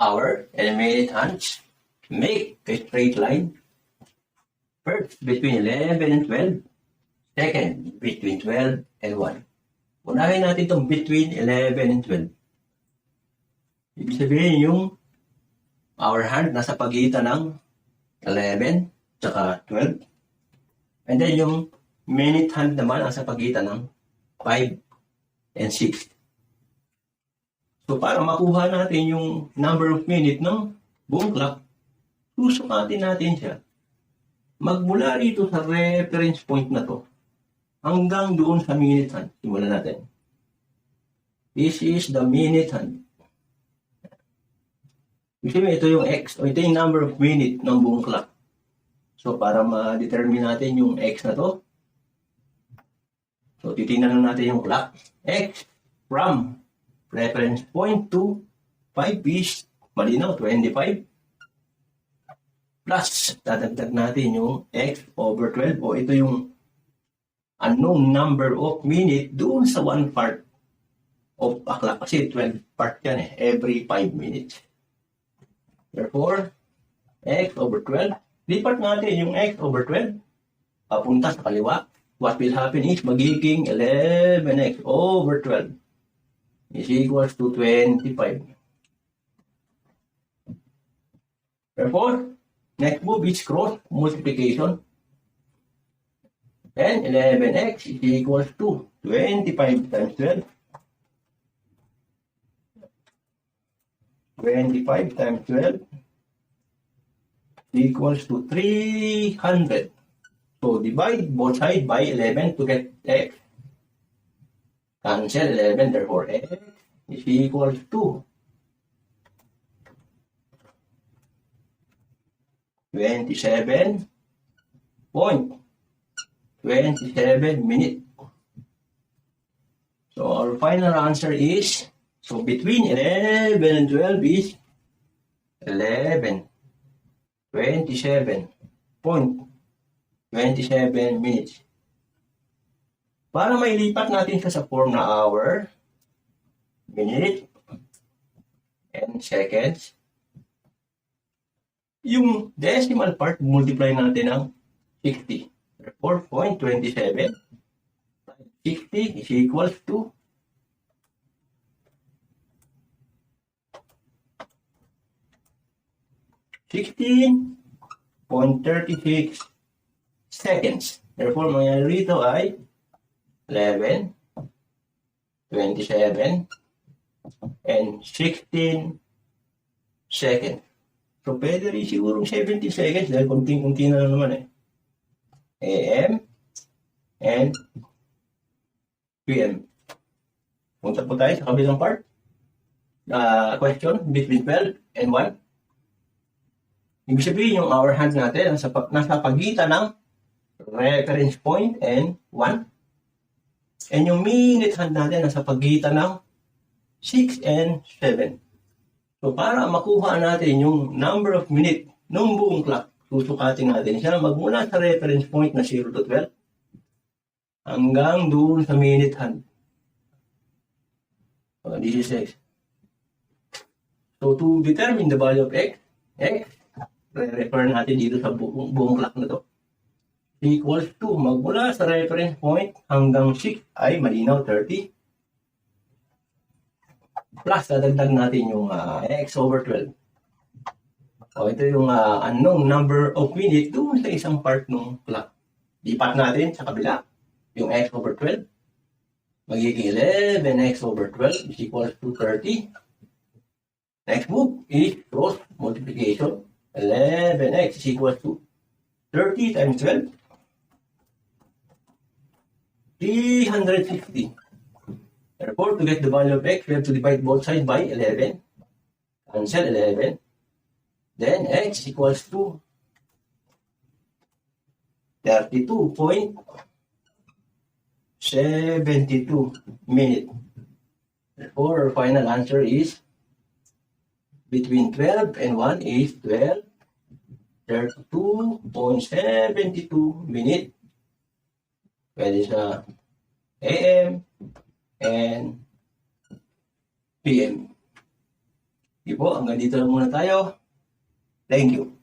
hour and minute hands. Make a straight line. First, between 11 and 12. Second, between 12 and 1. Unahin natin itong between 11 and 12. Ibig sabihin yung hour hand nasa pagitan ng 11 tsaka 12. And then yung minute hand naman nasa pagitan ng 5 and 6. So para makuha natin yung number of minute ng buong clock, susukatin natin siya. Magmula rito sa reference point na to hanggang doon sa minute hand. Simulan natin. This is the minute hand. Kasi ito yung X, o ito yung number of minute ng buong clock. So para ma-determine natin yung X na to, so titingnan natin yung clock. X from reference point to 5 is, malinaw, 25. Plus, dadagdag natin yung X over 12, o ito yung unknown number of minute doon sa one part of a clock. Kasi 12 part yan every 5 minutes. Therefore, X over 12, lipat natin yung X over 12, papunta sa kaliwa. What will happen is, magiging 11X over 12 is equals to 25. Therefore, next move is cross multiplication. And 11X is equals to 25 times 12. 25 times 12 equals to 300. So divide both sides by 11 to get X. Cancel 11, therefore X is equals to 27.27 minutes. So our final answer is, so between 11 and 12 is 11:27.27 minutes. Para mailipat natin siya sa form na hour, minute, and seconds, yung decimal part, multiply natin ng 60. Therefore, 0.27 60 is equals to 16.36 seconds. Therefore, mangyayari rito ay 11, 27, and 16 seconds. So, pwede rin sigurong 17 seconds dahil kunting-kunti na naman AM and PM. Punta po tayo sa kabilang part. Question between 12 and 1. Ibig sabihin yung hour hand natin nasa pagitan ng reference point and 1. And yung minute hand natin nasa pagitan ng 6 and 7. So para makuha natin yung number of minute ng buong clock, susukatin natin siya magmula sa reference point na 0 to 12 hanggang doon sa minute hand. So this is X. So to determine the value of X, refer natin dito sa buong clock na to, equals to, magmula sa reference point hanggang 6 ay malinaw 30. Plus, dadagdag natin yung X over 12. O, ito yung unknown number of minute doon sa isang part ng clock. Lipat natin sa kabila, yung X over 12. Magiging 11X over 12 is equals to 30. Next move is cross multiplication. 11X is equals to 30 times 12. 360. Therefore, to get the value of X, we have to divide both sides by 11. Cancel 11. Then X equals to 32.72 minutes. Therefore, our final answer is between 12 and 1 is 12, 32.72 minutes. Pwede sa AM and PM. Di po, hanggang dito lang muna tayo. Thank you.